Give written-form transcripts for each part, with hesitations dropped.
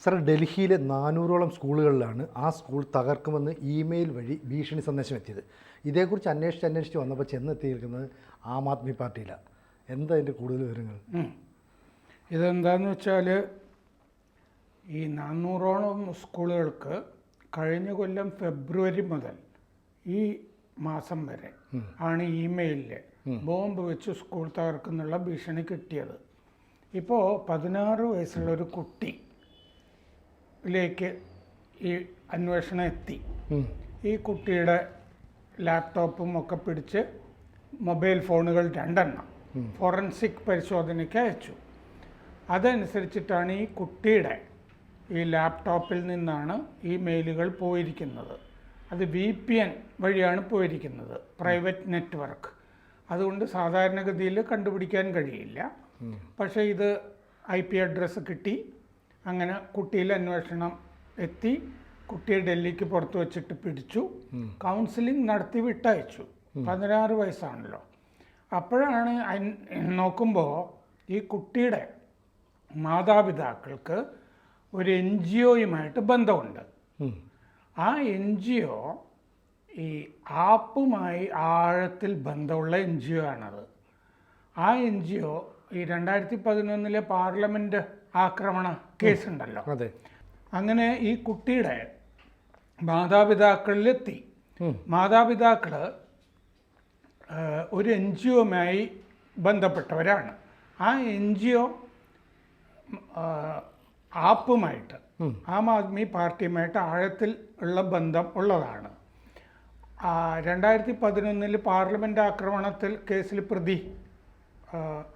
Sir, ഡൽഹിയിലെ 400ഓളം സ്കൂളുകളിലാണ് ആ school തകർക്കുമെന്ന് email വഴി ഭീഷണി സന്ദേശം എത്തിയത്. ഇതേക്കുറിച്ച് അന്വേഷിച്ച് വന്നപ്പോൾ ചെന്നെത്തിയിരിക്കുന്നത് ആം ആദ്മി പാർട്ടിയിലാണ്. എന്താ അതിൻ്റെ കൂടുതൽ വിവരങ്ങൾ? ഇതെന്താണെന്ന് വെച്ചാൽ ഈ 400ഓളം സ്കൂളുകൾക്ക് കഴിഞ്ഞ കൊല്ലം ഫെബ്രുവരി മുതൽ ഈ മാസം വരെ ആണ് ഇമെയിലിൽ ബോംബ് വെച്ച് സ്കൂൾ തകർക്കുന്നുള്ള ഭീഷണി കിട്ടിയത്. ഇപ്പോൾ 16 വയസ്സുള്ള ഒരു കുട്ടിയിലേക്ക് ഈ അന്വേഷണം എത്തി. ഈ കുട്ടിയുടെ ലാപ്ടോപ്പും ഒക്കെ പിടിച്ച് മൊബൈൽ ഫോണുകൾ 2 ഫോറൻസിക് പരിശോധനയ്ക്ക് അയച്ചു. അതനുസരിച്ചിട്ടാണ് ഈ കുട്ടിയുടെ ഈ ലാപ്ടോപ്പിൽ നിന്നാണ് ഈ മെയിലുകൾ പോയിരിക്കുന്നത്. അത് VPN വഴിയാണ് പോയിരിക്കുന്നത്, പ്രൈവറ്റ് നെറ്റ്വർക്ക്. അതുകൊണ്ട് സാധാരണഗതിയിൽ കണ്ടുപിടിക്കാൻ കഴിയില്ല. പക്ഷേ ഇത് IP അഡ്രസ്സ് കിട്ടി. അങ്ങനെ കുട്ടിയിൽ അന്വേഷണം എത്തി. കുട്ടിയെ ഡൽഹിക്ക് പുറത്ത് വെച്ചിട്ട് പിടിച്ചു. കൗൺസിലിംഗ് നടത്തി വിട്ടയച്ചു. 16 വയസ്സാണല്ലോ. അപ്പോഴാണ് നോക്കുമ്പോൾ ഈ കുട്ടിയുടെ മാതാപിതാക്കൾക്ക് ഒരു NGOയുമായിട്ട് ബന്ധമുണ്ട്. ആ NGO ഈ ആപ്പുമായി ആഴത്തിൽ ബന്ധമുള്ള NGO ആണത്. ആ NGO ഈ 2011 പാർലമെൻറ്റ് ആക്രമണ കേസുണ്ടല്ലോ, അങ്ങനെ ഈ കുട്ടിയുടെ മാതാപിതാക്കളിലെത്തി. മാതാപിതാക്കൾ ഒരു NGOയുമായി ബന്ധപ്പെട്ടവരാണ്. ആ NGO ആപ്പുമായിട്ട് ആം ആദ്മി പാർട്ടിയുമായിട്ട് ആഴത്തിൽ ഉള്ള ബന്ധം ഉള്ളതാണ്. 2011 പാർലമെൻറ്റ് ആക്രമണത്തിൽ കേസിൽ പ്രതി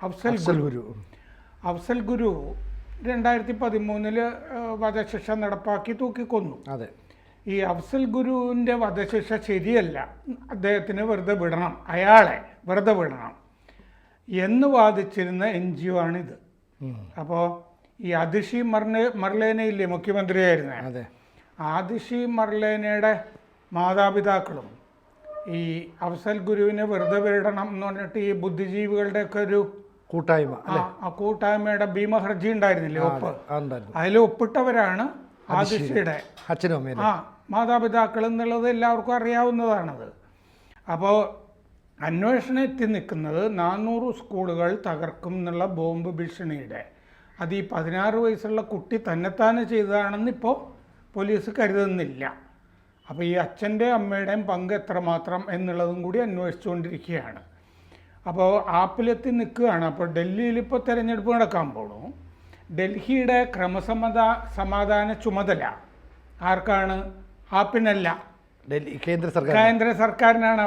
അഫ്സൽ ഗുരു 2013 വധശിക്ഷ നടപ്പാക്കി തൂക്കിക്കൊന്നു. ഈ അഫ്സൽ ഗുരുവിൻ്റെ വധശിക്ഷ ശരിയല്ല, അദ്ദേഹത്തിന് വെറുതെ വിടണം, അയാളെ വെറുതെ വിടണം എന്ന് വാദിച്ചിരുന്ന NGO ആണിത്. അപ്പോൾ ഈ അതിഷി മർലേനയില്ലേ മുഖ്യമന്ത്രിയായിരുന്നേ, ആദിഷി മർലേനയുടെ മാതാപിതാക്കളും ഈ അഫ്സൽ ഗുരുവിനെ വെറുതെ വിടണം എന്ന് പറഞ്ഞിട്ട് ഈ ബുദ്ധിജീവികളുടെയൊക്കെ ഒരു കൂട്ടായ്മ, ആ കൂട്ടായ്മയുടെ ഭീമഹർജി ഉണ്ടായിരുന്നില്ലേ, ഒപ്പ്, അതിൽ ഒപ്പിട്ടവരാണ് ആദിഷിയുടെ മാതാപിതാക്കൾ എന്നുള്ളത് എല്ലാവർക്കും അറിയാവുന്നതാണത്. അപ്പോൾ അന്വേഷണം എത്തി നിൽക്കുന്നത് 400 സ്കൂളുകൾ തകർക്കും എന്നുള്ള ബോംബ് ഭീഷണിയുടെ. അത് ഈ 16 വയസ്സുള്ള കുട്ടി തന്നെത്താനെ ചെയ്തതാണെന്ന് ഇപ്പോൾ പോലീസ് കരുതുന്നില്ല. അപ്പോൾ ഈ അച്ഛൻ്റെയും അമ്മയുടെയും പങ്ക് എത്രമാത്രം എന്നുള്ളതും കൂടി അന്വേഷിച്ചുകൊണ്ടിരിക്കുകയാണ്. അപ്പോൾ ആപ്പിലെത്തി നിൽക്കുകയാണ്. അപ്പോൾ ഡൽഹിയിൽ ഇപ്പോൾ തെരഞ്ഞെടുപ്പ് നടക്കാൻ പോണു. ഡൽഹിയുടെ സമാധാന ചുമതല ആർക്കാണ്? ആപ്പിനല്ല, കേന്ദ്ര സർക്കാരിനാണ്.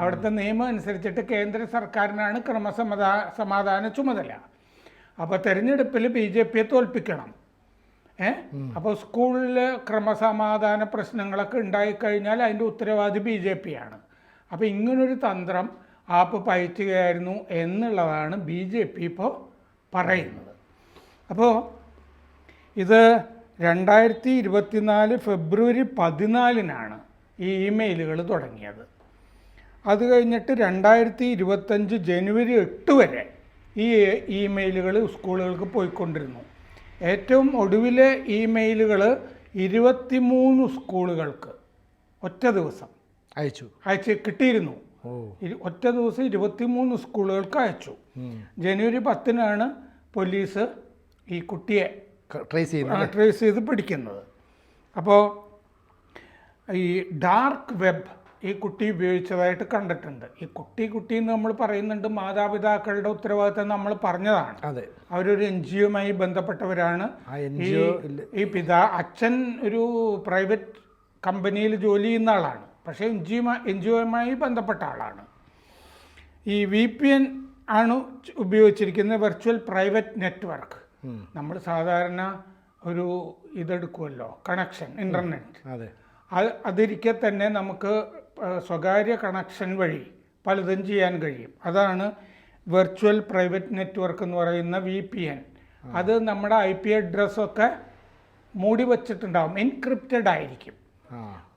അവിടുത്തെ നിയമം അനുസരിച്ചിട്ട് കേന്ദ്ര സർക്കാരിനാണ് സമാധാന ചുമതല. അപ്പോൾ തെരഞ്ഞെടുപ്പിൽ BJPയെ തോൽപ്പിക്കണം. അപ്പോൾ സ്കൂളിൽ ക്രമസമാധാന പ്രശ്നങ്ങളൊക്കെ ഉണ്ടായിക്കഴിഞ്ഞാൽ അതിൻ്റെ ഉത്തരവാദി BJPയാണ്. അപ്പോൾ ഇങ്ങനൊരു തന്ത്രം ആപ്പ് പയറ്റുകയായിരുന്നു എന്നുള്ളതാണ് BJP ഇപ്പോൾ പറയുന്നത്. അപ്പോൾ ഇത് 2024 ഫെബ്രുവരി 14 ഈ ഇമെയിലുകൾ തുടങ്ങിയത്. അത് കഴിഞ്ഞിട്ട് 2025 ജനുവരി 8 വരെ ഈ ഇമെയിലുകൾ സ്കൂളുകൾക്ക് പോയിക്കൊണ്ടിരുന്നു. ഏറ്റവും ഒടുവിലെ ഇമെയിലുകൾ 23 സ്കൂളുകൾക്ക് ഒറ്റ ദിവസം അയച്ചു കിട്ടിയിരുന്നു. ഒറ്റ ദിവസം 23 സ്കൂളുകൾക്ക് അയച്ചു. ജനുവരി 10 പോലീസ് ഈ കുട്ടിയെ ട്രേസ് ചെയ്ത് പിടിക്കുന്നത്. അപ്പോൾ ഈ ഡാർക്ക് വെബ് ഈ കുട്ടി ഉപയോഗിച്ചതായിട്ട് കണ്ടിട്ടുണ്ട്. ഈ കുട്ടി എന്ന് നമ്മൾ പറയുന്നുണ്ട്, മാതാപിതാക്കളുടെ ഉത്തരവാദിത്തം നമ്മൾ പറഞ്ഞതാണ്. അവരൊരു NGOയുമായി ബന്ധപ്പെട്ടവരാണ്. ഈ അച്ഛൻ ഒരു പ്രൈവറ്റ് കമ്പനിയിൽ ജോലി ചെയ്യുന്ന ആളാണ്, പക്ഷേ NGOയുമായി ബന്ധപ്പെട്ട ആളാണ്. ഈ VPN ആണ് ഉപയോഗിച്ചിരിക്കുന്ന, വെർച്വൽ പ്രൈവറ്റ് നെറ്റ്വർക്ക്. നമ്മൾ സാധാരണ ഒരു ഇതെടുക്കുമല്ലോ, കണക്ഷൻ, ഇൻ്റർനെറ്റ്, അതിരിക്കെ തന്നെ നമുക്ക് സ്വകാര്യ കണക്ഷൻ വഴി പലതും ചെയ്യാൻ കഴിയും. അതാണ് വെർച്വൽ പ്രൈവറ്റ് നെറ്റ്വർക്ക് എന്ന് പറയുന്ന VPN. അത് നമ്മുടെ IP അഡ്രസ്സൊക്കെ മൂടി വച്ചിട്ടുണ്ടാവും, എൻക്രിപ്റ്റഡ് ആയിരിക്കും.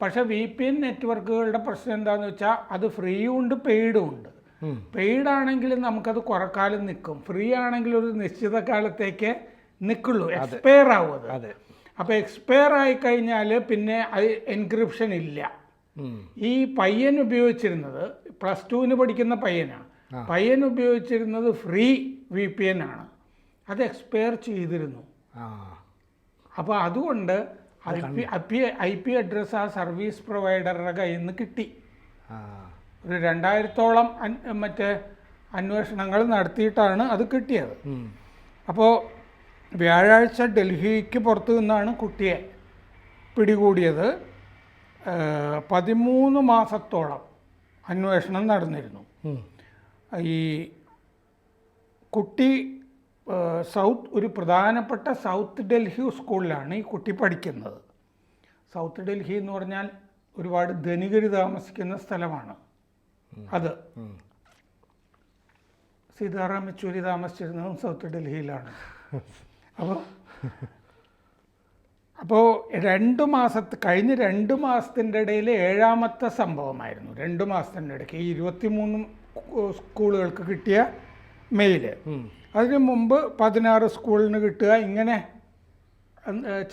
പക്ഷേ VPN നെറ്റ്വർക്കുകളുടെ പ്രശ്നം എന്താണെന്ന് വെച്ചാൽ അത് ഫ്രീയും ഉണ്ട് പെയ്ഡും ഉണ്ട്. പെയ്ഡ് ആണെങ്കിൽ നമുക്കത് കുറെ കാലം നിൽക്കും, ഫ്രീ ആണെങ്കിൽ ഒരു നിശ്ചിത കാലത്തേക്ക് നിൽക്കുള്ളൂ, എക്സ്പയർ ആവും അത്. അപ്പോൾ എക്സ്പയർ ആയി കഴിഞ്ഞാൽ പിന്നെ അത് എൻക്രിപ്ഷൻ ഇല്ല. ഈ പയ്യൻ ഉപയോഗിച്ചിരുന്നത് +2 പഠിക്കുന്ന പയ്യനാണ്. പയ്യൻ ഉപയോഗിച്ചിരുന്നത് ഫ്രീ VPN ആണ്. അത് എക്സ്പയർ ചെയ്തിരുന്നു. അപ്പോൾ അതുകൊണ്ട് IP അഡ്രസ്സ് ആ സർവീസ് പ്രൊവൈഡറുടെ കയ്യിൽ നിന്ന് കിട്ടി. ഒരു 2000-ഓളം മറ്റേ അന്വേഷണങ്ങൾ നടത്തിയിട്ടാണ് അത് കിട്ടിയത്. അപ്പോൾ വ്യാഴാഴ്ച ഡൽഹിക്ക് പുറത്തു നിന്നാണ് കുട്ടിയെ പിടികൂടിയത്. 13 മാസത്തോളം അന്വേഷണം നടന്നിരുന്നു. ഈ കുട്ടി ഒരു പ്രധാനപ്പെട്ട സൗത്ത് ഡൽഹി സ്കൂളിലാണ് ഈ കുട്ടി പഠിക്കുന്നത്. സൗത്ത് ഡൽഹി എന്ന് പറഞ്ഞാൽ ഒരുപാട് ധനികർ താമസിക്കുന്ന സ്ഥലമാണ്. അത് സീതാറാം യെച്ചൂരി താമസിച്ചിരുന്നതും സൗത്ത് ഡൽഹിയിലാണ്. അപ്പോൾ കഴിഞ്ഞ 2 മാസത്തിൻ്റെ ഇടയിൽ 7ാമത്തെ സംഭവമായിരുന്നു. 2 മാസത്തിൻ്റെ ഇടയ്ക്ക് ഈ 23 സ്കൂളുകൾക്ക് കിട്ടിയ മെയില്. അതിന് മുമ്പ് 16 സ്കൂളിന് കിട്ടുക. ഇങ്ങനെ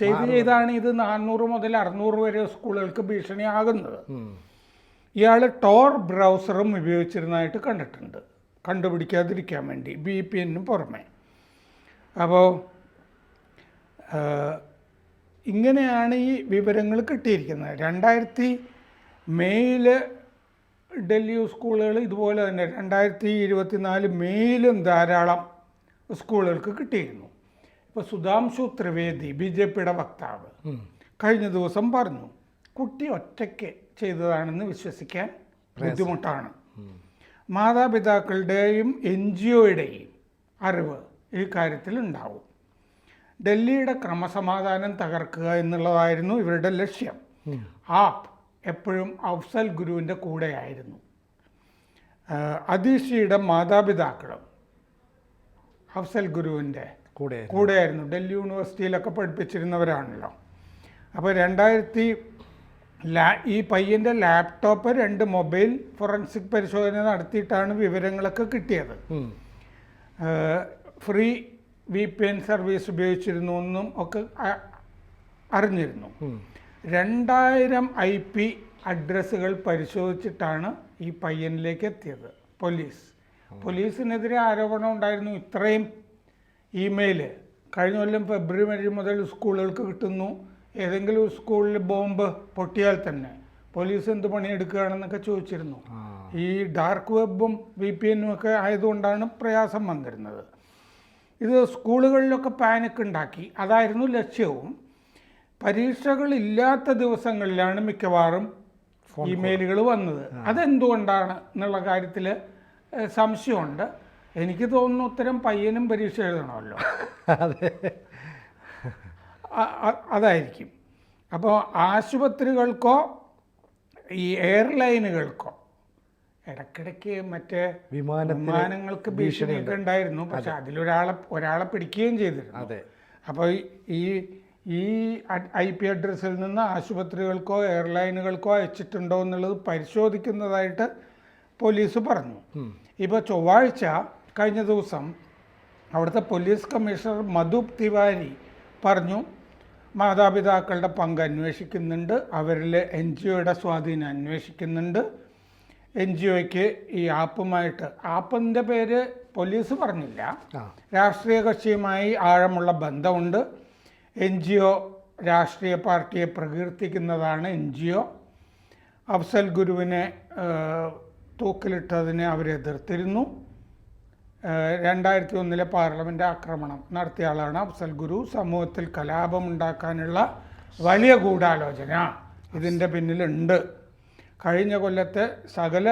ചെയ്താണ് ഇത് 400 മുതൽ 600 വരെ സ്കൂളുകൾക്ക് ഭീഷണിയാകുന്നത്. ഇയാൾ ടോർ ബ്രൗസറും ഉപയോഗിച്ചിരുന്നതായിട്ട് കണ്ടിട്ടുണ്ട്, കണ്ടുപിടിക്കാതിരിക്കാൻ വേണ്ടി, VPN പുറമെ. അപ്പോൾ ഇങ്ങനെയാണ് ഈ വിവരങ്ങൾ കിട്ടിയിരിക്കുന്നത്. 2000 മെയിൽ ഡൽഹി സ്കൂളുകൾ ഇതുപോലെ തന്നെ 2024 മെയിലും ധാരാളം സ്കൂളുകൾക്ക് കിട്ടിയിരുന്നു. ഇപ്പോൾ സുധാംശു ത്രിവേദി, BJPയുടെ വക്താവ്, കഴിഞ്ഞ ദിവസം പറഞ്ഞു കുട്ടി ഒറ്റയ്ക്ക് ചെയ്തതാണെന്ന് വിശ്വസിക്കാൻ ബുദ്ധിമുട്ടാണ്. മാതാപിതാക്കളുടെയും NGOയുടെയും അറിവ് ഈ കാര്യത്തിൽ ഉണ്ടാവും. ഡൽഹിയുടെ ക്രമസമാധാനം തകർക്കുക എന്നുള്ളതായിരുന്നു ഇവരുടെ ലക്ഷ്യം. ആപ്പ് എപ്പോഴും അഫ്സൽ ഗുരുവിൻ്റെ കൂടെയായിരുന്നു. അദീഷിയുടെ മാതാപിതാക്കളും അഫ്സൽ ഗുരുവിൻ്റെ കൂടെയായിരുന്നു. ഡൽഹി യൂണിവേഴ്സിറ്റിയിലൊക്കെ പഠിപ്പിച്ചിരുന്നവരാണല്ലോ. അപ്പോൾ ഈ പയ്യൻ്റെ ലാപ്ടോപ്പ് 2 മൊബൈൽ ഫോറൻസിക് പരിശോധന നടത്തിയിട്ടാണ് വിവരങ്ങളൊക്കെ കിട്ടിയത്. ഫ്രീ VPN സർവീസ് ഉപയോഗിച്ചിരുന്നു എന്നും ഒക്കെ അറിഞ്ഞിരുന്നു. 2000 IP അഡ്രസ്സുകൾ പരിശോധിച്ചിട്ടാണ് ഈ പയ്യനിലേക്ക് എത്തിയത് പോലീസിനെതിരെ ആരോപണം ഉണ്ടായിരുന്നു. ഇത്രയും ഇമെയിൽ കഴിഞ്ഞ കൊല്ലം ഫെബ്രുവരി മുതൽ സ്കൂളുകൾക്ക് കിട്ടുന്നു. ഏതെങ്കിലും ഒരു സ്കൂളിൽ ബോംബ് പൊട്ടിയാൽ തന്നെ പോലീസ് എന്ത് പണിയെടുക്കുകയാണെന്നൊക്കെ ചോദിച്ചിരുന്നു. ഈ ഡാർക്ക് വെബും VPNും ഒക്കെ ആയതുകൊണ്ടാണ് പ്രയാസം വന്നിരുന്നത്. ഇത് സ്കൂളുകളിലൊക്കെ പാനിക് ഉണ്ടാക്കി. അതായിരുന്നു ലക്ഷ്യവും. പരീക്ഷകളില്ലാത്ത ദിവസങ്ങളിലാണ് മിക്കവാറും ഇമെയിലുകൾ വന്നത്. അതെന്തുകൊണ്ടാണ് എന്നുള്ള കാര്യത്തിൽ സംശയമുണ്ട്. എനിക്ക് തോന്നുന്നു ഉത്തരം പയ്യനും പരീക്ഷ എഴുതണമല്ലോ, അതായിരിക്കും. അപ്പോൾ ആശുപത്രികൾക്കോ ഈ എയർലൈനുകൾക്കോ ഇടയ്ക്കിടയ്ക്ക് മറ്റേ വിമാനങ്ങൾക്ക് ഭീഷണിയൊക്കെ ഉണ്ടായിരുന്നു. പക്ഷെ ഒരാളെ പിടിക്കുകയും ചെയ്തിരുന്നു. അപ്പോൾ ഈ IP അഡ്രസ്സിൽ നിന്ന് ആശുപത്രികൾക്കോ എയർലൈനുകൾക്കോ അയച്ചിട്ടുണ്ടോ എന്നുള്ളത് പരിശോധിക്കുന്നതായിട്ട് പോലീസ് പറഞ്ഞു. ഇപ്പോൾ ചൊവ്വാഴ്ച കഴിഞ്ഞ ദിവസം അവിടുത്തെ പോലീസ് കമ്മീഷണർ മധുപ് തിവാരി പറഞ്ഞു മാതാപിതാക്കളുടെ പങ്ക് അന്വേഷിക്കുന്നുണ്ട്, അവരിൽ NGOയുടെ സ്വാധീനം അന്വേഷിക്കുന്നുണ്ട്. NGOയ്ക്ക് ഈ ആപ്പിൻ്റെ പേര് പോലീസ് പറഞ്ഞില്ല. രാഷ്ട്രീയ കക്ഷിയുമായി ആഴമുള്ള ബന്ധമുണ്ട്. NGO രാഷ്ട്രീയ പാർട്ടിയെ പ്രകീർത്തിക്കുന്നതാണ് NGO. അഫ്സൽ ഗുരുവിനെ തൂക്കിലിട്ടതിനെ അവരെതിർത്തിരുന്നു. 2001 പാർലമെൻറ്റ് ആക്രമണം നടത്തിയ ആളാണ് അഫ്സൽ ഗുരു. സമൂഹത്തിൽ കലാപമുണ്ടാക്കാനുള്ള വലിയ ഗൂഢാലോചന ഇതിൻ്റെ പിന്നിലുണ്ട്. കഴിഞ്ഞ കൊല്ലത്തെ സകല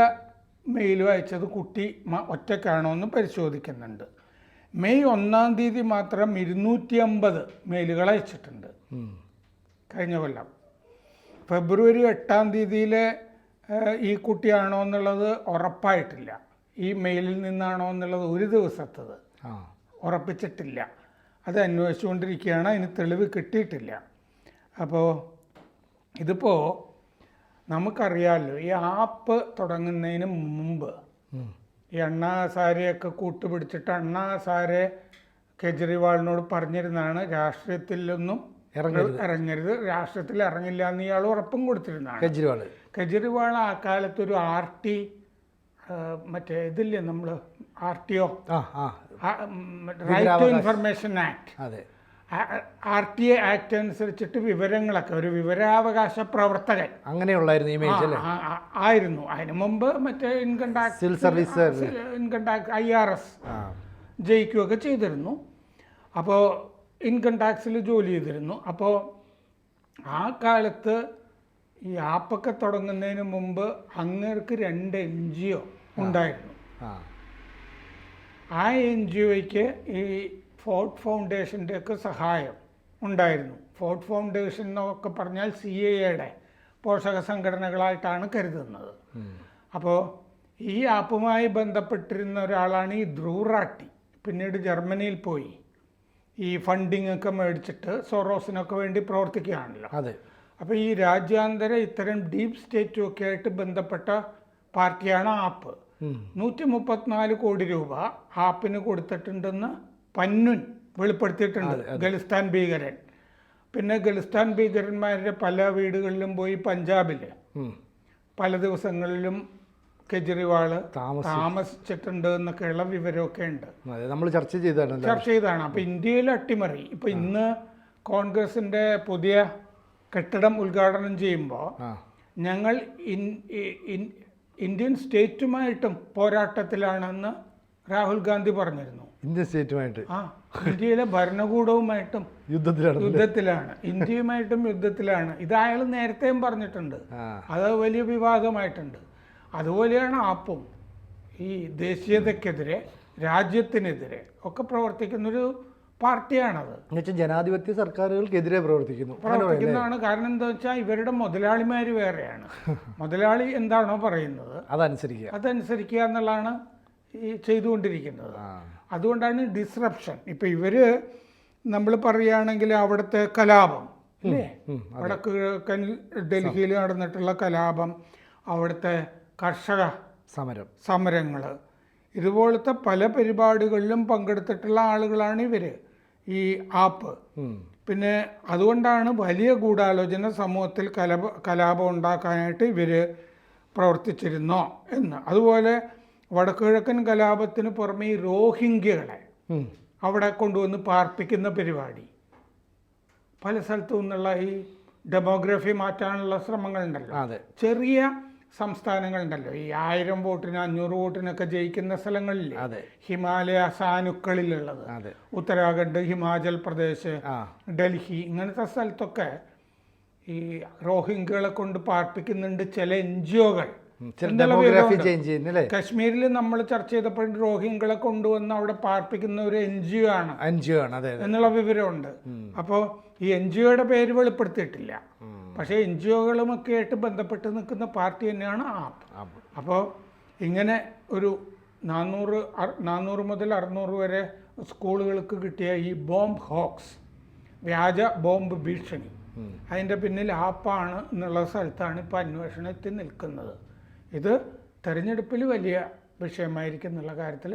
മെയിലും അയച്ചത് കുട്ടി ഒറ്റയ്ക്കാണോ എന്ന് പരിശോധിക്കുന്നുണ്ട്. മെയ് 1-ാം തീയതി മാത്രം 250 മെയിലുകൾ അയച്ചിട്ടുണ്ട് കഴിഞ്ഞ കൊല്ലം. ഫെബ്രുവരി 8-ാം തീയതിയിലെ ഈ കുട്ടിയാണോ എന്നുള്ളത് ഉറപ്പായിട്ടില്ല. ഈ മെയിലിൽ നിന്നാണോ എന്നുള്ളത് ഒരു ദിവസത്തത് ഉറപ്പിച്ചിട്ടില്ല. അത് അന്വേഷിച്ചുകൊണ്ടിരിക്കുകയാണ്. അതിന് തെളിവ് കിട്ടിയിട്ടില്ല. അപ്പോൾ ഇതിപ്പോൾ നമുക്കറിയാമല്ലോ, ഈ ആപ്പ് തുടങ്ങുന്നതിന് മുമ്പ് ഈ അണ്ണാ ഹസാരെയൊക്കെ കൂട്ടുപിടിച്ചിട്ട് അണ്ണാ ഹസാരെ കെജ്രിവാളിനോട് പറഞ്ഞിരുന്നാണ് രാഷ്ട്രീയത്തിലൊന്നും ഇറങ്ങരുത്, രാഷ്ട്രത്തിൽ ഇറങ്ങില്ല എന്ന് ഇയാൾ ഉറപ്പും കൊടുത്തിരുന്നതാണ്. കെജ്രിവാൾ ആ കാലത്തൊരു RT മറ്റേ ഇതില്ലേ നമ്മൾ RTO, right to information act, RTA act അനുസരിച്ചിട്ട് വിവരങ്ങളൊക്കെ ഒരു വിവരാവകാശ പ്രവർത്തകൻ ആയിരുന്നു. അതിന് മുമ്പ് മറ്റേ ഇൻകം ടാക്സ് IRS ജയിക്കുകയൊക്കെ ചെയ്തിരുന്നു. അപ്പോൾ ഇൻകം ടാക്സിൽ ജോലി ചെയ്തിരുന്നു. അപ്പോൾ ആ കാലത്ത് ഈ ആപ്പൊക്കെ തുടങ്ങുന്നതിന് മുമ്പ് അങ്ങേർക്ക് 2 NGO ഉണ്ടായിരുന്നു. ആ NGOയ്ക്ക് ഈ ഫോർട്ട് ഫൗണ്ടേഷൻ്റെ ഒക്കെ സഹായം ഉണ്ടായിരുന്നു. ഫോർട്ട് ഫൗണ്ടേഷൻ എന്നൊക്കെ പറഞ്ഞാൽ CIAയുടെ പോഷക സംഘടനകളായിട്ടാണ് കരുതുന്നത്. അപ്പോൾ ഈ ആപ്പുമായി ബന്ധപ്പെട്ടിരുന്ന ഒരാളാണ് ഈ ധ്രുവ് റാട്ടി. പിന്നീട് ജർമ്മനിയിൽ പോയി ഈ ഫണ്ടിങ് ഒക്കെ മേടിച്ചിട്ട് സോറോസിനൊക്കെ വേണ്ടി പ്രവർത്തിക്കുകയാണല്ലോ. അപ്പോൾ ഈ രാജ്യാന്തര ഇത്തരം ഡീപ് സ്റ്റേറ്റും ഒക്കെ ആയിട്ട് ബന്ധപ്പെട്ട പാർട്ടിയാണ് ആപ്പ്. 134 കോടി രൂപ ആപ്പിന് കൊടുത്തിട്ടുണ്ടെന്ന് പന്നുൻ വെളിപ്പെടുത്തിയിട്ടുണ്ട്, ഖലിസ്ഥാൻ ഭീകരൻ. പിന്നെ ഖലിസ്ഥാൻ ഭീകരന്മാരുടെ പല വീടുകളിലും പോയി പഞ്ചാബിൽ പല ദിവസങ്ങളിലും കെജ്രിവാള് താമസിച്ചിട്ടുണ്ട് എന്നൊക്കെയുള്ള വിവരമൊക്കെ ഉണ്ട്. നമ്മൾ ചർച്ച ചെയ്തതാണ്. അപ്പൊ ഇന്ത്യയിൽ അട്ടിമറി. ഇപ്പൊ ഇന്ന് കോൺഗ്രസിന്റെ പുതിയ കെട്ടിടം ഉദ്ഘാടനം ചെയ്യുമ്പോൾ ഞങ്ങൾ ഇന്ത്യൻ സ്റ്റേറ്റുമായിട്ടും പോരാട്ടത്തിലാണെന്ന് രാഹുൽ ഗാന്ധി പറഞ്ഞിരുന്നു. ഇന്ത്യൻ സ്റ്റേറ്റുമായിട്ട് ഇന്ത്യയിലെ ഭരണകൂടവുമായിട്ടും യുദ്ധത്തിലാണ്, ഇന്ത്യയുമായിട്ടും യുദ്ധത്തിലാണ്. ഇത് അയാൾ നേരത്തെയും പറഞ്ഞിട്ടുണ്ട്. അത് വലിയ വിവാദമായിട്ടുണ്ട്. അതുപോലെയാണ് ആപ്പും ഈ ദേശീയതയ്ക്കെതിരെ, രാജ്യത്തിനെതിരെ ഒക്കെ പ്രവർത്തിക്കുന്നൊരു പാർട്ടിയാണത്. ജനാധിപത്യ സർക്കാരുകൾക്കെതിരെ പ്രവർത്തിക്കുന്നതാണ്. കാരണം എന്താ വെച്ചാൽ ഇവരുടെ മുതലാളിമാർ വേറെയാണ്. മുതലാളി എന്താണോ പറയുന്നത് അതനുസരിക്കുക എന്നുള്ളതാണ് ഈ ചെയ്തുകൊണ്ടിരിക്കുന്നത്. അതുകൊണ്ടാണ് ഡിസ്റപ്ഷൻ. ഇപ്പം ഇവര് നമ്മൾ പറയുകയാണെങ്കിൽ അവിടുത്തെ കലാപം അല്ലേ, വടക്ക് കിഴക്കൻ ഡൽഹിയിൽ നടന്നിട്ടുള്ള കലാപം, അവിടുത്തെ കർഷക സമരങ്ങൾ, ഇതുപോലത്തെ പല പരിപാടികളിലും പങ്കെടുത്തിട്ടുള്ള ആളുകളാണ് ഇവർ, ഈ ആപ്പ്. പിന്നെ അതുകൊണ്ടാണ് വലിയ ഗൂഢാലോചന സമൂഹത്തിൽ കലാപം ഉണ്ടാക്കാനായിട്ട് ഇവർ പ്രവർത്തിച്ചിരുന്നോ എന്ന്. അതുപോലെ വടക്കുകിഴക്കൻ കലാപത്തിന് പുറമെ ഈ റോഹിംഗ്യകളെ അവിടെ കൊണ്ടുവന്ന് പാർപ്പിക്കുന്ന പരിപാടി, പല സ്ഥലത്തു നിന്നുള്ള ഈ ഡെമോഗ്രഫി മാറ്റാനുള്ള ശ്രമങ്ങളുണ്ടല്ലോ. ചെറിയ സംസ്ഥാനങ്ങളുണ്ടല്ലോ, ഈ 1000 വോട്ടിന് 500 വോട്ടിനൊക്കെ ജയിക്കുന്ന സ്ഥലങ്ങളില്ലേ, ഹിമാലയ സാനുക്കളിലുള്ളത്, ഉത്തരാഖണ്ഡ്, ഹിമാചൽ പ്രദേശ്, ഡൽഹി, ഇങ്ങനത്തെ സ്ഥലത്തൊക്കെ ഈ റോഹിംഗ്യകളെ കൊണ്ട് പാർപ്പിക്കുന്നുണ്ട് ചില NGOകൾ. കശ്മീരിൽ നമ്മൾ ചർച്ച ചെയ്തപ്പോൾ റോഹിംഗ്യകളെ കൊണ്ടുവന്ന് അവിടെ പാർപ്പിക്കുന്ന ഒരു NGO ആണ് എന്നുള്ള വിവരമുണ്ട്. അപ്പോൾ ഈ NGOയുടെ പേര് വെളിപ്പെടുത്തിയിട്ടില്ല. പക്ഷേ NGOകളുമൊക്കെ ആയിട്ട് ബന്ധപ്പെട്ട് നിൽക്കുന്ന പാർട്ടി തന്നെയാണ് ആപ്പ്. അപ്പോൾ ഇങ്ങനെ ഒരു 400 മുതൽ 600 വരെ സ്കൂളുകൾക്ക് കിട്ടിയ ഈ ബോംബ് ഹോക്സ്, വ്യാജ ബോംബ് ഭീഷണി, അതിൻ്റെ പിന്നിൽ ആപ്പാണ് എന്നുള്ള സ്ഥലത്താണ് ഇപ്പോൾ അന്വേഷണം എത്തി നിൽക്കുന്നത്. ഇത് തെരഞ്ഞെടുപ്പിൽ വലിയ വിഷയമായിരിക്കും എന്നുള്ള കാര്യത്തിൽ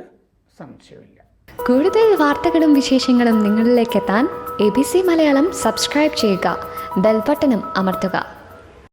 സംശയമില്ല. കൂടുതൽ വാർത്തകളും വിശേഷങ്ങളും നിങ്ങളിലേക്ക് എത്താൻ ABC മലയാളം സബ്സ്ക്രൈബ് ചെയ്യുക, ബെൽ ബട്ടണും അമർത്തുക.